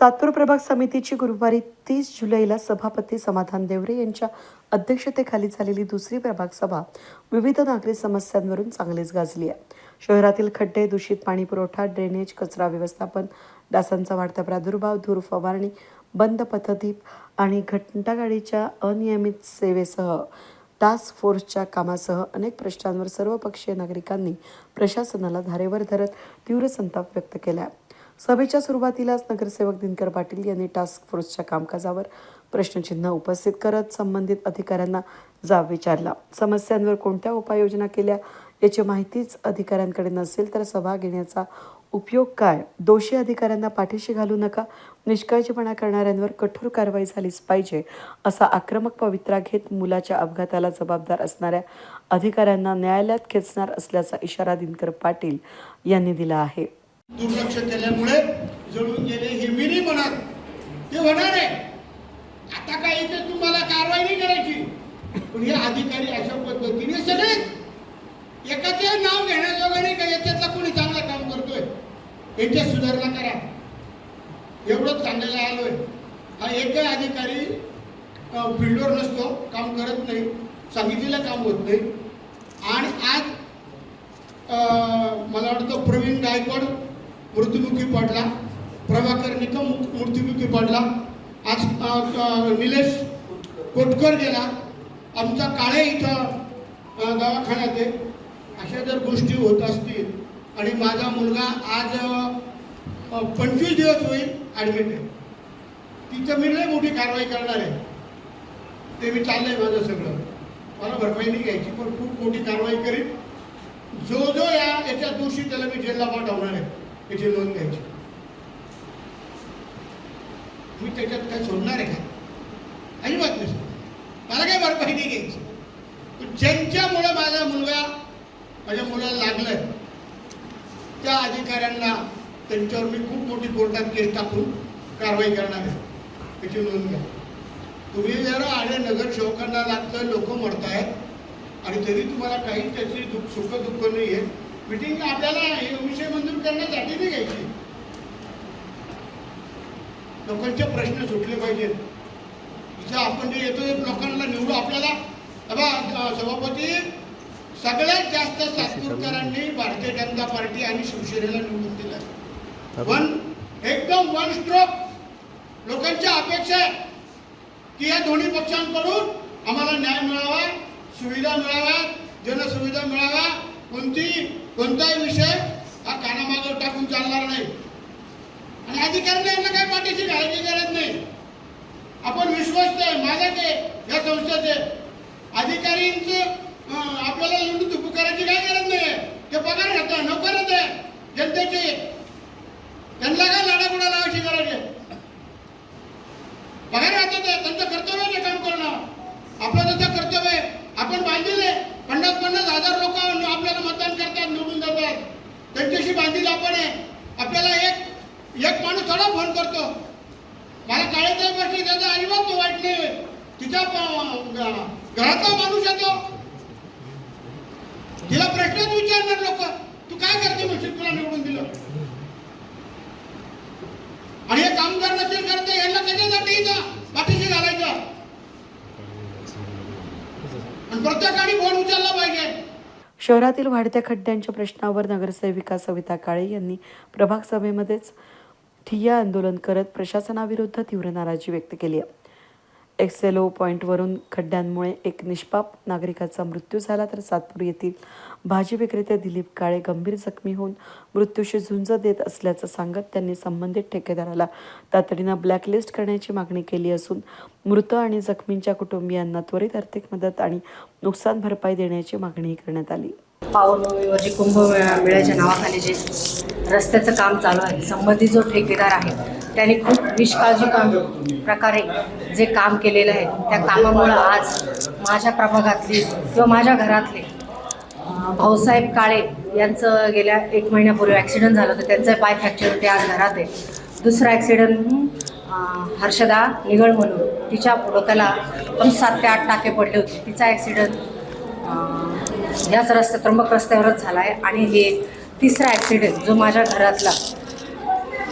सातपूर प्रभाग समितीची गुरुवारी 30 जुलैला सभापती समाधान देवरे यांच्या अध्यक्षतेखाली झालेली दुसरी प्रभाग सभा विविध नागरी समस्यांवरून चांगलीच गाजली आहे. शहरातील खड्डे, दूषित पाणी पुरवठा, ड्रेनेज, कचरा व्यवस्थापन, डासांचा वाढता प्रादुर्भाव, धूर फवारणी, बंद पथदीप आणि घंटागाडीच्या अनियमित सेवेसह टास्क फोर्सच्या कामासह अनेक प्रश्नांवर सर्वपक्षीय नागरिकांनी प्रशासनाला धारेवर धरत तीव्र संताप व्यक्त केला. सभेच्या सुरुवातीलाच नगरसेवक दिनकर पाटील यांनी टास्क फोर्सच्या कामकाजावर प्रश्नचिन्ह उपस्थित करत संबंधित अधिकाऱ्यांना जाब विचारला. समस्यांवर कोणत्या उपाययोजना केल्या याची माहितीच अधिकाऱ्यांकडे नसेल तर सभा घेण्याचा उपयोग काय? दोषी अधिकाऱ्यांना पाठीशी घालू नका, निष्काळजीपणा करणाऱ्यांवर कठोर कारवाई झालीच पाहिजे असा आक्रमक पवित्रा घेत मुलाच्या अपघाताला जबाबदार असणाऱ्या अधिकाऱ्यांना न्यायालयात खेचणार असल्याचा इशारा दिनकर पाटील यांनी दिला आहे. दुर्लक्ष केल्यामुळे जळून गेले हे मी नाही म्हणत, ते होणार आहे. आता काय इथे तुम्हाला कारवाई नाही करायची, पण हे अधिकारी अशा पद्धतीने सगळे एकाचे नाव घेण्याजोगं नाही का याच्यातला कोणी चांगलं काम करतोय यांच्या सुधारणा करा एवढंच सांगायला आलोय. हा एकही अधिकारी फील्डवर नसतो, काम करत नाही, सांगितलेलं काम होत नाही. आणि आज मला वाटतं प्रवीण गायकवाड मृत्युमुखी पडला, प्रभाकर निकम मृत्युमुखी पडला, आज निलेश कोटकर गेला, आमचा काळे इथं दवाखान्यात आहे. अशा जर गोष्टी होत असतील आणि माझा मुलगा आज 25 दिवस होईल ॲडमिट आहे, तिथं मी लई मोठी कारवाई करणार आहे. ते मी चाललंय माझं सगळं, मला भरपाई नाही घ्यायची पण खूप मोठी कारवाई करीन. जो जो याच्या दोषी त्याला मी जेलला पाठवणार आहे याची नोंद घ्यायची. मी त्याच्यात काय सोडणार आहे का? अजिबात नाही. मला काय भरपाई नाही घ्यायची. ज्यांच्यामुळे माझ्या मुलाला लागलंय त्या अधिकाऱ्यांना त्यांच्यावर मी खूप मोठी कोर्टात केस टाकून कारवाई करणार आहे, त्याची नोंद घ्या. तुम्ही जर आले नगरसेवकांना लागतं, लोक मरतायत आणि तरी तुम्हाला काही त्याची सुख दुःख नाही आहे. मिटिंग आपल्याला हे विषय मंजूर करण्यासाठी नाही घ्यायची. लोकांचे प्रश्न सुटले पाहिजेत. इथं आपण जे येतो लोकांना निवडू, आपल्याला सभापती सगळ्यात जास्त सातपूरकरांनी भारतीय जनता पार्टी आणि शिवसेनेला निवडून दिलं. एकदम वन स्ट्रोक लोकांच्या अपेक्षा आहे की या दोन्ही पक्षांकडून आम्हाला न्याय मिळावा, सुविधा मिळाव्या, जनसुविधा मिळावा. कोणताही विषय हा कानामागं टाकून चालणार नाही आणि अधिकाऱ्यांना यांना काही पाठीशी घालायची गरज नाही. आपण विश्वस्त आहे, माझ्या ते या संस्थेचे अधिकारींचं आपल्याला लुटू धुपू करायची काय गरज नाही. ते पगार घेतात, नोकर आहे जनतेचे, त्यांना काय लाडागुडा लावायची गरज आहे. पगार घेतात, त्यांचं कर्तव्य आहे काम करणं. आपलं त्याचं कर्तव्य आहे. आपण बांधील आहे, 50,000 लोक आपल्याला मतदान करतात, निवडून जातात, त्यांच्याशी बांधील आपण आहे. आपल्याला एक माणूस थोडा फोन करतो, मला काळाच्या गोष्टी त्याचा अजिबात तो वाईट नाही, तिच्या घरातला माणूस येतो, तिला प्रश्नच विचारणार लोक, तू काय करते म्हणशील, तुला निवडून दिलं. आणि हे काम जर नसेल करते यांना कशासाठी इथं पाठीशी घालायचं आणि प्रत्येकाने फोन उचलला पाहिजे. शहरातील वाढत्या खड्ड्यांच्या प्रश्नावर नगरसेविका सविता काळे यांनी प्रभाग सभेमध्येच ठिय्या आंदोलन करत प्रशासनाविरुद्ध तीव्र नाराजी व्यक्त केली आहे. एक्सेलो पॉईंटवरून खड्ड्यांमुळे एक निष्पाप नागरिकाचा मृत्यू झाला तर सातपूर येथील भाजी विक्रेते दिलीप काळे गंभीर जखमी होऊन मृत्यूशी झुंज देत असल्याचं सांगत त्यांनी संबंधित ठेकेदाराला तातडीनं ब्लॅकलिस्ट करण्याची मागणी केली असून मृत आणि जखमींच्या कुटुंबियांना त्वरित आर्थिक मदत आणि नुकसान भरपाई देण्याची मागणी करण्यात आली. पावनोळीवर जे कुंभमेळ्याच्या नावाखाली जे रस्त्याचं काम चालू आहे, संबंधित जो ठेकेदार आहे त्यांनी खूप निष्काळजी प्रकारे जे काम केलेलं आहे, त्या कामामुळं आज माझ्या प्रभागातली किंवा माझ्या घरातले भाऊसाहेब काळे यांचं गेल्या 1 महिन्यापूर्वी ॲक्सिडेंट झालं होतं. त्यांचं पाय फ्रॅक्चर होते, आज घरात आहे. दुसरा ॲक्सिडेंट हर्षदा निगळ म्हणून, तिच्या डोक्याला पण 7 ते 8 टाके पडले होते. तिचा ॲक्सिडेंट ह्याच त्र्यंबक रस्त्यावरच झाला आहे. आणि हे तिसरा ॲक्सिडेंट जो माझ्या घरातला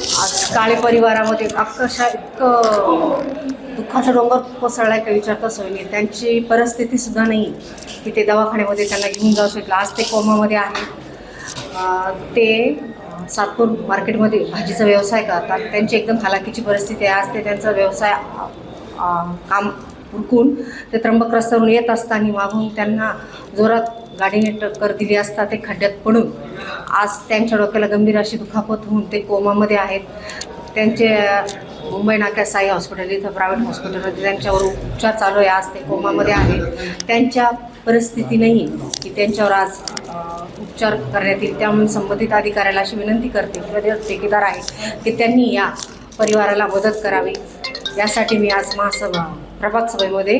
आज काळे परिवारामध्ये अक्षरशः इतकं दुःखाचा डोंगर कोसळलाय का विचारता सोय नाही. त्यांची परिस्थिती सुद्धा नाही की ते दवाखान्यामध्ये त्यांना घेऊन जाऊ शकलं. आज ते कोमामध्ये आहे. ते सातपूर मार्केटमध्ये भाजीचा व्यवसाय करतात. त्यांची एकदम हालाकीची परिस्थिती आहे. आज ते त्यांचा व्यवसाय काम उरकून ते त्र्यंबक रस्त्यावरून येत असताना मागून त्यांना जोरात गाडीने टक्कर दिली असता ते खड्ड्यात पडून आज त्यांच्या डोक्याला गंभीर अशी दुखापत होऊन ते कोमामध्ये आहेत. त्यांचे मुंबई नाक्यात साई हॉस्पिटल इथं प्रायव्हेट हॉस्पिटलमध्ये त्यांच्यावर उपचार चालू आहे. आज ते कोमामध्ये आहेत. त्यांच्या परिस्थिती नाही की त्यांच्यावर आज उपचार करण्यात येईल. त्यामुळे संबंधित अधिकाऱ्याला अशी विनंती करते किंवा जे ठेकेदार आहे की त्यांनी या परिवाराला मदत करावी. यासाठी मी आज महासभा प्रभाग सभेमध्ये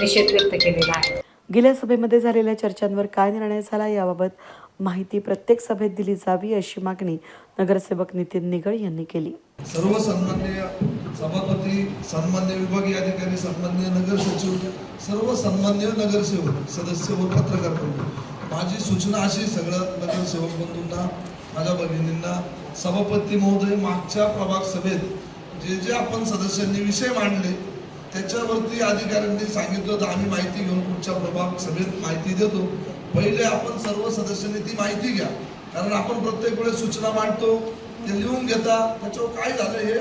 निषेध व्यक्त केलेला आहे. गेल्या सभेमध्ये झालेल्या चर्चांवर काय निर्णय झाला याबाबत माहिती प्रत्येक सभेत दिली जावी अशी मागणी नगरसेवक नितीन निगळ यांनी केली. सर्व सन्माननीय सभापती, सन्माननीय विभागीय अधिकारी, सन्माननीय नगर सचिव, सर्व सन्माननीय नगरसेवक सदस्य व पत्रकार बंधू, माझी सूचना अशी सगळं नगरसेवक बंधूंना, माझ्या भगिनींना, सभापती महोदय, मागच्या प्रभाग सभेत जे आपण सदस्यांनी विषय मांडले त्याच्यावरती अधिकाऱ्यांनी सांगितलं तर आम्ही माहिती घेऊन पुढच्या प्रभाग सभेत माहिती देतो. पहिले आपण सर्व सदस्यांनी ती माहिती घ्या, कारण आपण प्रत्येक वेळेस सूचना मांडतो ते लिहून घेता. त्याच्यावर काय झालं हे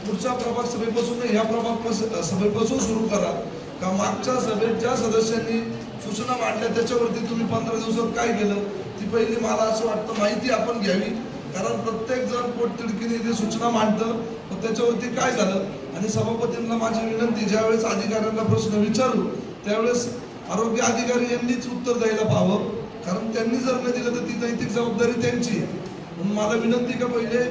पुढच्या प्रभाग सभेपासून ह्या प्रभाग सभेपासून सुरू करा. का मागच्या सभेत ज्या सदस्यांनी सूचना मांडल्या त्याच्यावरती तुम्ही 15 दिवसात काय केलं ती पहिली मला असं वाटतं माहिती आपण घ्यावी. कारण प्रत्येक जण पोटतिडकीने ते सूचना मांडतं तर त्याच्यावरती काय झालं. आणि सभापतींना माझी विनंती, ज्यावेळेस अधिकाऱ्यांना प्रश्न विचारू त्यावेळेस आरोग्य अधिकारी यांनीच उत्तर द्यायला पाहावं, कारण त्यांनी जर नाही दिलं तर ती नैतिक जबाबदारी त्यांची आहे. म्हणून मला विनंती का पहिले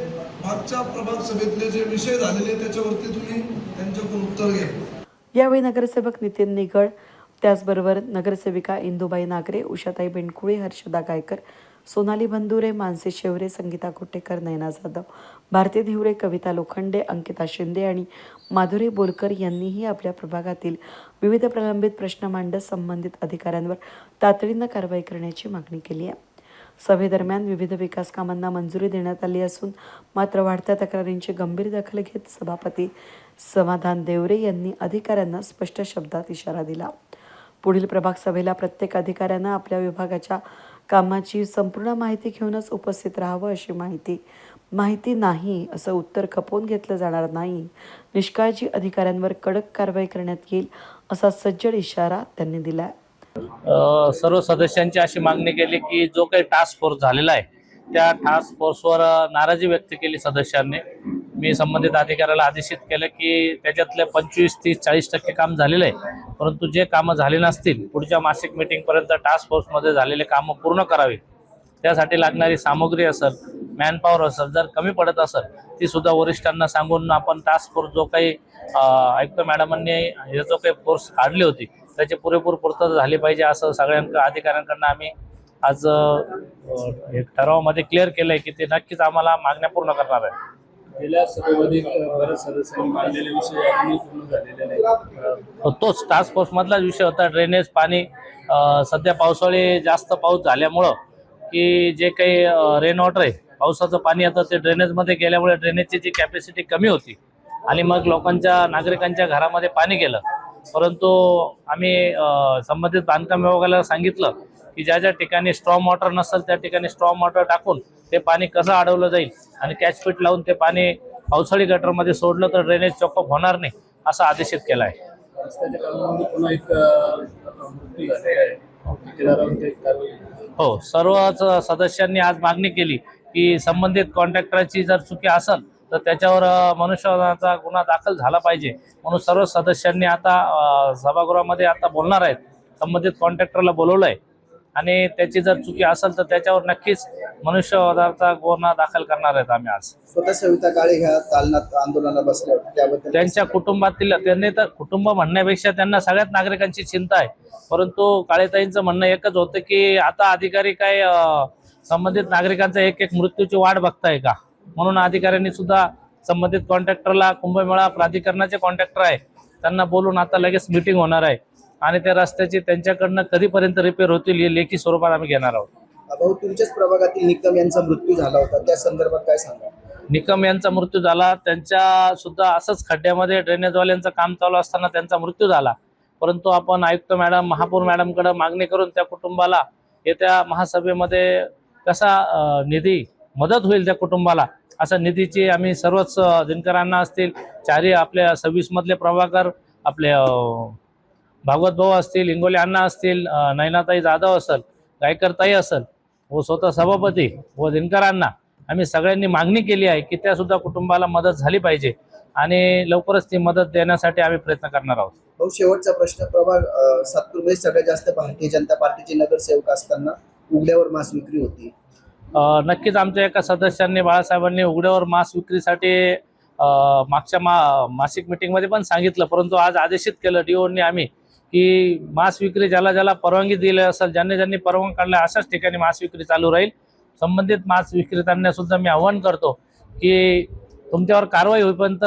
मागच्या प्रभाग सभेतले जे विषय झालेले त्याच्यावरती तुम्ही त्यांच्याकडून उत्तर घ्या. यावेळी नगरसेवक नितीन निगळ, त्याचबरोबर नगरसेविका इंदुबाई नागरे, उषाताई बेंडकुळे, हर्षदा गायकर, सोनाली बंधुरे, मानसी शेवरे, संगीता कोटेकर, नयना जाधव, भारती धिवरे, कविता लोखंडे, अंकिता शिंदे आणि माधुरी बोरकर यांनीही आपल्या प्रभागातील विविध प्रलंबित प्रश्न मांडत संबंधित अधिकाऱ्यांवर तातडीनं कारवाई करण्याची मागणी केली आहे. सभेदरम्यान विविध विकास कामांना मंजुरी देण्यात आली असून मात्र वाढत्या तक्रारींची गंभीर दखल घेत सभापती समाधान देवरे यांनी अधिकाऱ्यांना स्पष्ट शब्दात इशारा दिला. पुढील प्रभाग सभेला प्रत्येक अधिकाऱ्यानं आपल्या विभागाच्या कामाची संपूर्ण माहिती घेऊनच उपस्थित राहावं अशी माहिती नाही असं उत्तर खपवून घेतलं जाणार नाही. निष्काळजी अधिकाऱ्यांवर कडक कारवाई करण्यात येईल असा सज्जड इशारा त्यांनी दिला. सर्व सदस्यांची अशी मागणी केली की जो काही टास्क फोर्स झालेला आहे त्या टास्क फोर्सवर नाराजी व्यक्त केली सदस्यांनी. मी संबंधित अधिकाऱ्याला आदेशित केलं की त्याच्यातले 25, 30, 40% काम झालेलं आहे, परंतु जे कामं झाले नसतील पुढच्या मासिक मीटिंगपर्यंत टास्क फोर्समध्ये झालेले कामं पूर्ण करावी. त्यासाठी लागणारी सामग्री असेल, मॅनपॉवर असेल, जर कमी पडत असेल ती सुद्धा वरिष्ठांना सांगून आपण टास्क फोर्स जो काही आयुक्त मॅडमांनी हे जो काही फोर्स काढली होती त्याची पुरेपूर पूर्तता झाली पाहिजे असं सगळ्या अधिकाऱ्यांकडून आम्ही आज एक ठरावामध्ये क्लिअर केलंय की ते नक्कीच आम्हाला मागण्या पूर्ण करणार आहे. गेल्या सभेमध्ये बऱ्याच सदस्यांनी मांडलेले विषय अजूनही पूर्ण झालेले नाही. तोच टास्क फोर्स मधलाच विषय होता ड्रेनेज पाणी. सध्या पावसाळी जास्त पाऊस झाल्यामुळं की जे काही रेन वॉटर आहे, पावसाचं पाणी येतं ते ड्रेनेजमध्ये गेल्यामुळे ड्रेनेजची जी कॅपॅसिटी कमी होती आणि मग नागरिकांच्या घरामध्ये पाणी गेलं. परंतु आम्ही संबंधित बांधकाम विभागाला सांगितलं की ज्या ज्या ठिकाणी स्ट्रॉम वॉटर नसेल त्या ठिकाणी स्ट्रॉम वॉटर टाकून ते पाणी कसं अडवलं जाईल आणि कॅचपिट लावून ते पाणी पावसाळी गटरमध्ये सोडलं तर ड्रेनेज चॉकअप होणार नाही असं आदेशित केलं आहे. रस्त्याच्या कामामध्ये पुन्हा एक मृत्यू झाले आहे. हो, सर्वच सदस्यांनी आज मागणी केली की संबंधित कॉन्ट्रॅक्टरची जर चुकी असेल तर त्याच्यावर मनुष्यवधाचा गुन्हा दाखल झाला पाहिजे. म्हणून सर्व सदस्यांनी आता सभागृहामध्ये आता बोलणार आहेत. संबंधित कॉन्ट्रॅक्टरला बोलवलं आहे आणि त्याची जर चुकी असेल तर त्याच्यावर नक्कीच मनुष्यवधाचा गुन्हा दाखल करणार आहेत. आम्ही आज स्वतः सविता काळे ह्या दालनात आंदोलनाला बसल्या होत्या, त्याबद्दल त्यांच्या कुटुंबातील, त्यांनी तर कुटुंब म्हणण्यापेक्षा त्यांना सगळ्यात नागरिकांची चिंता आहे. परंतु काळेताईंचं म्हणणं एकच होतं की आता अधिकारी काय संबंधित नागरिकांचा एक मृत्यूची वाट बघताय का, म्हणून अधिकाऱ्यांनी सुद्धा संबंधित कॉन्ट्रॅक्टरला, कुंभमेळा प्राधिकरणाचे कॉन्ट्रॅक्टर आहे त्यांना बोलून आता लगेच मीटिंग होणार आहे आणि त्या रस्त्याची त्यांच्याकडनं कधीपर्यंत रिपेअर होतील हे लेखी स्वरूपात आम्ही घेणार आहोत. भाऊ, तुमच्याच प्रभागातील निकम यांचा मृत्यू झाला होता, त्या संदर्भात काय सांगा? निकम यांचा मृत्यू झाला. त्यांच्या सुद्धा असंच खड्ड्यामध्ये ड्रेनेजवाल्यांचं काम चालू असताना त्यांचा मृत्यू झाला. परंतु आपण आयुक्त मॅडम, महापौर मॅडमकडे मागणी करून त्या कुटुंबाला येत्या महासभेमध्ये कसा निधी मदत होईल त्या कुटुंबाला, अशा निधीची आम्ही सर्वच दिनकरांना असतील, चारही आपल्या 26 मधले प्रभाकर, आपले भागवत भाऊ असतील, इंगोले अण्णा असतील, नयनाताई जाधव असेल, गायकरताई असेल व स्वतः सभापती व दिनकरांना आम्ही सगळ्यांनी मागणी केली आहे की त्या सुद्धा कुटुंबाला मदत झाली पाहिजे आणि लवकरच ती मदत देण्यासाठी आम्ही प्रयत्न करणार आहोत. भाऊ, शेवटचा प्रश्न. प्रभाग सातपूरमध्ये सगळ्यात जास्त भारतीय जनता पार्टीचे नगरसेवक असताना उघड्यावर मांस विक्री होती. नक्कीच आमच्या एका सदस्यांनी, बाळासाहेबांनी उघड्यावर मांस विक्रीसाठी मागच्या मासिक मीटिंगमध्ये पण सांगितलं, परंतु आज आदेशित केलं डीओनी आम्ही की मांस विक्री ज्याला ज्याला परवानगी दिली असेल, ज्यांनी परवानगी काढल्या अशाच ठिकाणी मांस विक्री चालू राहील. संबंधित मांस विक्रेत्यांना सुद्धा मी आवाहन करतो की तुमच्यावर कारवाई होईपर्यंत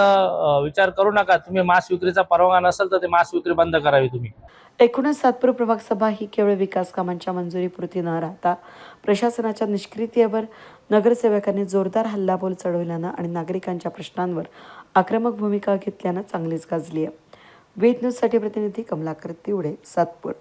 विचार करू नका. तुम्ही मांस विक्रीचा परवाना नसेल तर ते मांस विक्री बंद करावी तुम्ही. एकूणच सातपूर प्रभाग सभा ही केवळ विकास कामांच्या मंजुरीपुरती न राहता प्रशासनाच्या निष्क्रियतेवर नगरसेवकांनी जोरदार हल्लाबोल चढवल्यानं आणि नागरिकांच्या प्रश्नांवर आक्रमक भूमिका घेतल्यानं चांगलीच गाजली आहे. वेद न्यूजसाठी प्रतिनिधी कमलाकर तिवडे, सातपूर.